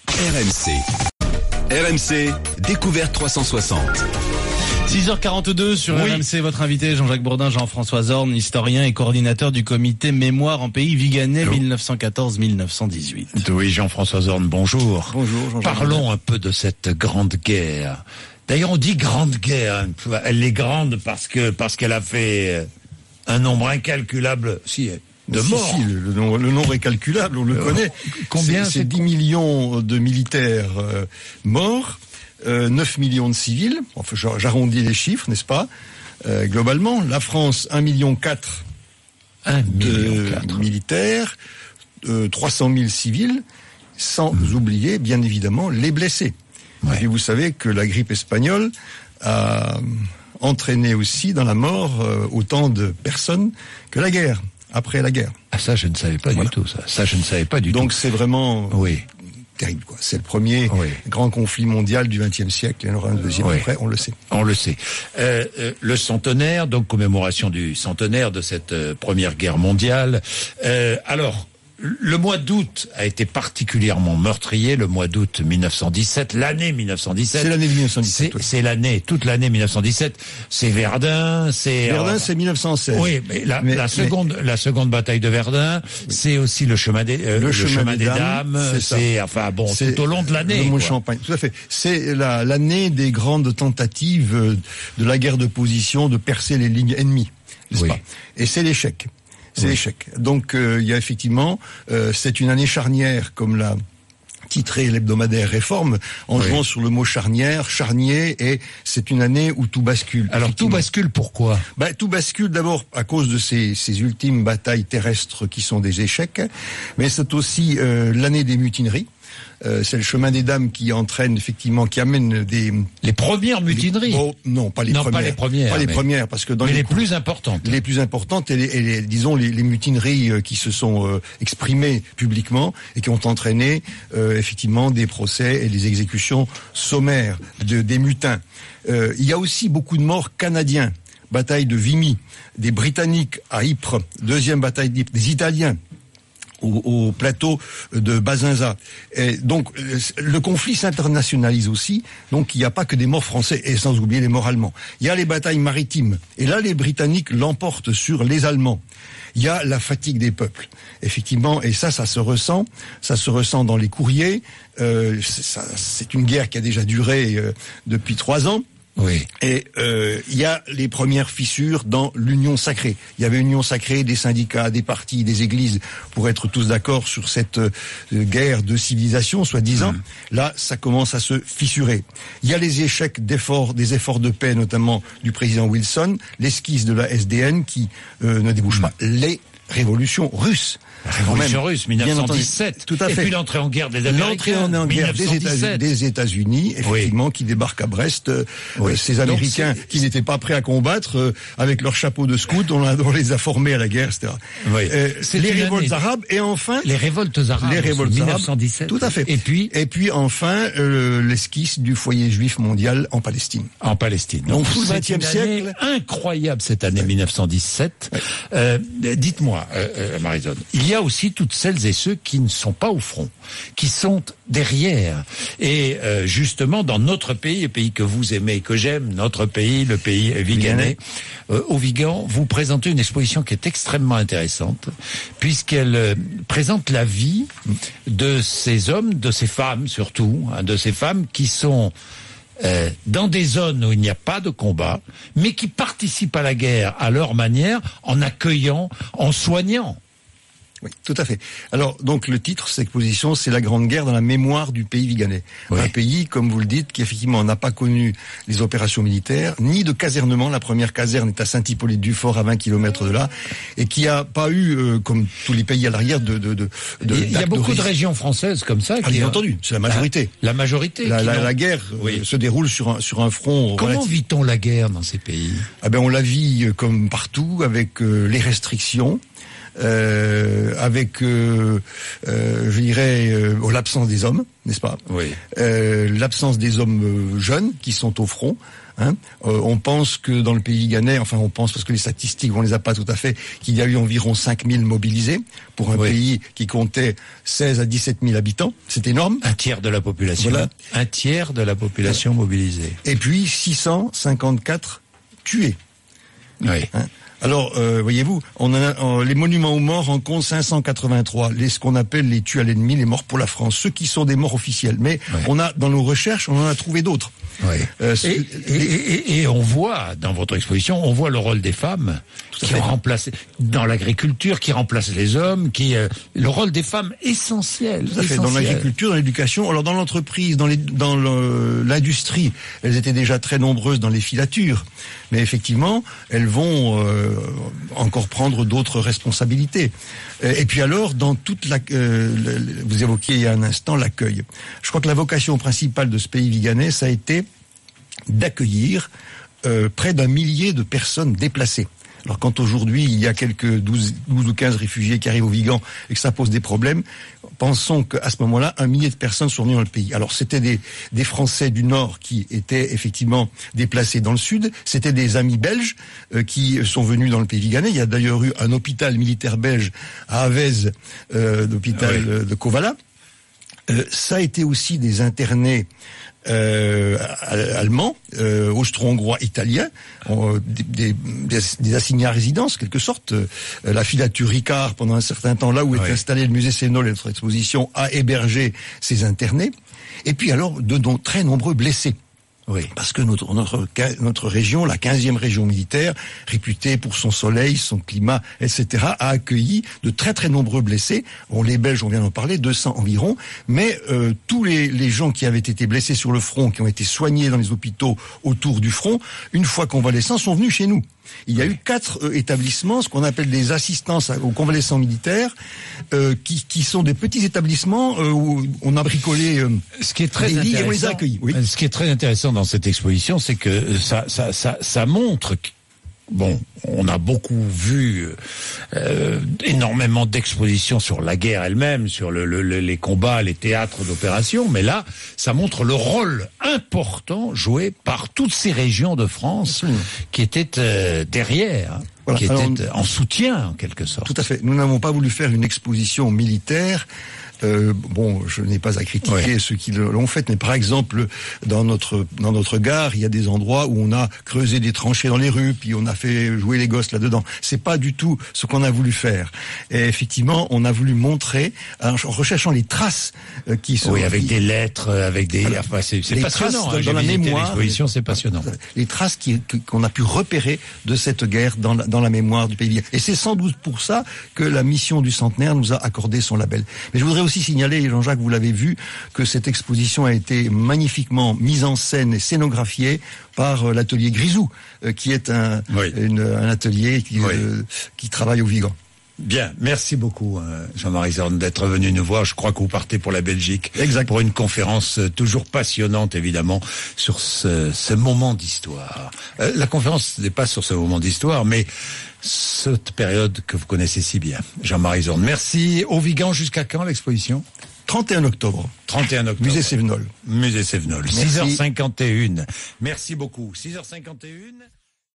RMC. RMC, découverte 360. 6h42 sur RMC, votre invité Jean-Jacques Bourdin, Jean-François Zorn, historien et coordinateur du comité Mémoire en pays Viganais 1914-1918. Oui, Jean-François Zorn, bonjour. Bonjour Jean-Jacques. Parlons un peu de cette grande guerre. D'ailleurs, on dit grande guerre. Elle est grande parce qu'elle a fait un nombre incalculable de morts. Si, le nombre est calculable, on le connaît. Combien c'est 10 millions de militaires morts, 9 millions de civils. Enfin, j'arrondis les chiffres, n'est-ce pas? Globalement, la France, 1,4 million de militaires, 300 000 civils, sans oublier, bien évidemment, les blessés. Ouais. Et vous savez que la grippe espagnole a entraîné aussi dans la mort autant de personnes que la guerre, après la guerre. Ah, ça, je ne savais pas du tout, ça. Ça, je ne savais pas du tout. Donc, c'est vraiment terrible, quoi. C'est le premier grand conflit mondial du XXe siècle. Il y en aura un deuxième après, on le sait. On le sait. Le centenaire, donc commémoration du centenaire de cette première guerre mondiale. Alors, le mois d'août a été particulièrement meurtrier, le mois d'août 1917, l'année 1917. C'est l'année 1917. C'est l'année, toute l'année 1917. C'est Verdun, Verdun, c'est 1916. Oui, mais la seconde bataille de Verdun, c'est aussi le chemin des dames. C'est tout au long de l'année. Le Mont-Champagne, tout à fait. C'est l'année des grandes tentatives de la guerre de position de percer les lignes ennemies, n'est-ce pas? Et c'est l'échec. C'est l'échec. Donc il y a effectivement, c'est une année charnière, comme l'a titré l'hebdomadaire Réforme, en jouant sur le mot charnier, et c'est une année où tout bascule. Alors tout bascule pourquoi? Tout bascule d'abord à cause de ces ultimes batailles terrestres qui sont des échecs, mais c'est aussi l'année des mutineries. C'est le chemin des dames qui entraîne effectivement, qui amène les premières mutineries. Non, pas les premières, parce que dans les plus importantes. Les plus importantes et disons les mutineries qui se sont exprimées publiquement et qui ont entraîné effectivement des procès et des exécutions sommaires des mutins. Il y a aussi beaucoup de morts canadiens. Bataille de Vimy, des Britanniques à Ypres, deuxième bataille d'Ypres, des Italiens au plateau de Bazinza. Et donc, le conflit s'internationalise aussi. Donc, il n'y a pas que des morts français, et sans oublier les morts allemands. Il y a les batailles maritimes. Et là, les Britanniques l'emportent sur les Allemands. Il y a la fatigue des peuples. Effectivement, et ça se ressent. Ça se ressent dans les courriers. C'est une guerre qui a déjà duré depuis 3 ans. Oui. Et il y a les premières fissures dans l'union sacrée. Il y avait une union sacrée des syndicats, des partis, des églises, pour être tous d'accord sur cette guerre de civilisation, soi-disant. Là, ça commence à se fissurer. Il y a les échecs des efforts de paix, notamment du président Wilson, l'esquisse de la SDN qui ne débouche pas. Les révolutions russes. La révolution russe, 1917. Tout à fait. Et puis l'entrée en guerre des Américains. L'entrée en guerre des États-Unis, effectivement, qui débarquent à Brest. Ces Américains qui n'étaient pas prêts à combattre, avec leur chapeau de scout, on les a formés à la guerre, etc. Les révoltes arabes, et enfin... Les révoltes arabes, 1917. Tout à fait. Et puis enfin, l'esquisse du foyer juif mondial en Palestine. En Palestine. Donc tout le XXe siècle. Incroyable cette année 1917. Dites-moi, Marie-Zone, il y a aussi toutes celles et ceux qui ne sont pas au front, qui sont derrière. Et justement, dans notre pays, le pays que vous aimez et que j'aime, notre pays, le pays viganais, au Vigan, vous présentez une exposition qui est extrêmement intéressante, puisqu'elle présente la vie de ces hommes, de ces femmes surtout, de ces femmes qui sont dans des zones où il n'y a pas de combat, mais qui participent à la guerre à leur manière, en accueillant, en soignant. Oui, tout à fait. Alors, donc, le titre de cette exposition, c'est la Grande Guerre dans la mémoire du pays viganais. Oui. Un pays, comme vous le dites, qui effectivement n'a pas connu les opérations militaires, ni de casernement. La première caserne est à Saint-Hippolyte-du-Fort, à 20 km de là, et qui a pas eu, comme tous les pays à l'arrière, il y a beaucoup de régions françaises comme ça. Bien entendu, c'est la majorité. La majorité. La guerre se déroule sur un front. Comment vit-on la guerre dans ces pays? On la vit comme partout, avec les restrictions. avec, je dirais, l'absence des hommes, n'est-ce pas? Oui. L'absence des hommes jeunes qui sont au front. Hein, on pense que dans le pays liganais, enfin on pense parce que les statistiques, on les a pas tout à fait, qu'il y a eu environ 5000 mobilisés pour un pays qui comptait 16 à 17 000 habitants. C'est énorme. Un tiers de la population. Voilà. Un tiers de la population mobilisée. Et puis 654 tués. Oui. Hein. Alors, voyez-vous, les monuments aux morts en comptent 583, ce qu'on appelle les tués à l'ennemi, les morts pour la France, ceux qui sont des morts officiels. Mais on a, dans nos recherches, on en a trouvé d'autres. Oui. Et on voit, dans votre exposition, on voit le rôle des femmes qui remplacent, dans l'agriculture, qui remplacent les hommes, le rôle des femmes essentiel. Tout à fait. Dans l'agriculture, dans l'éducation, alors dans l'entreprise, dans l'industrie, elles étaient déjà très nombreuses dans les filatures. Mais effectivement, elles vont encore prendre d'autres responsabilités. Et puis alors, dans toute vous évoquiez il y a un instant l'accueil. Je crois que la vocation principale de ce pays viganais, ça a été d'accueillir près d'1 millier de personnes déplacées. Alors quand aujourd'hui il y a quelques 12 ou 15 réfugiés qui arrivent au Vigan et que ça pose des problèmes, pensons qu'à ce moment-là, 1 millier de personnes sont venues dans le pays. Alors c'était des Français du Nord qui étaient effectivement déplacés dans le Sud, c'était des amis belges qui sont venus dans le pays viganais. Il y a d'ailleurs eu un hôpital militaire belge à Avez, l'hôpital de Kovala. Ça a été aussi des internés allemands, austro-hongrois, italiens, des assignés à résidence, quelque sorte. La filature Ricard, pendant un certain temps, là où est installé le musée Sénol et notre exposition, a hébergé ces internés. Et puis alors, très nombreux blessés. Oui, parce que notre région, la 15e région militaire, réputée pour son soleil, son climat, etc., a accueilli de très très nombreux blessés. Bon, les Belges, on vient d'en parler, 200 environ, mais tous les gens qui avaient été blessés sur le front, qui ont été soignés dans les hôpitaux autour du front, une fois convalescents, sont venus chez nous. Il y a eu 4 établissements, ce qu'on appelle des assistances aux convalescents militaires, qui sont des petits établissements où on a bricolé ce qui est très des lits et on les a accueillis. Oui. Ce qui est très intéressant dans cette exposition, c'est que ça montre. Bon, on a beaucoup vu énormément d'expositions sur la guerre elle-même, sur les combats, les théâtres d'opération, mais là, ça montre le rôle important joué par toutes ces régions de France qui étaient derrière, qui étaient en soutien en quelque sorte. Tout à fait. Nous n'avons pas voulu faire une exposition militaire. Bon, je n'ai pas à critiquer ceux qui l'ont fait, mais par exemple, dans notre gare, il y a des endroits où on a creusé des tranchées dans les rues, puis on a fait jouer les gosses là-dedans. C'est pas du tout ce qu'on a voulu faire. Et effectivement, on a voulu montrer, en recherchant les traces qui sont... Oui, avec des lettres, avec des... Enfin, c'est passionnant. Dans la mémoire, l'exposition, c'est passionnant. Les traces qu'on a pu repérer de cette guerre dans la mémoire du pays. Et c'est sans doute pour ça que la mission du centenaire nous a accordé son label. Mais je voudrais aussi signaler, Jean-Jacques, vous l'avez vu, que cette exposition a été magnifiquement mise en scène et scénographiée par l'atelier Grisou, qui est un atelier qui travaille au Vigan. Bien, merci beaucoup Jean-Marie Zorn d'être venu nous voir. Je crois que vous partez pour la Belgique. Exact. Pour une conférence toujours passionnante évidemment sur ce moment d'histoire. La conférence n'est pas sur ce moment d'histoire, mais cette période que vous connaissez si bien. Jean-Marie Zorn, merci. Au Vigan, jusqu'à quand l'exposition ? 31 octobre. 31 octobre. Musée Sévenol. Musée Sévenol. 6h51. Merci beaucoup. 6h51.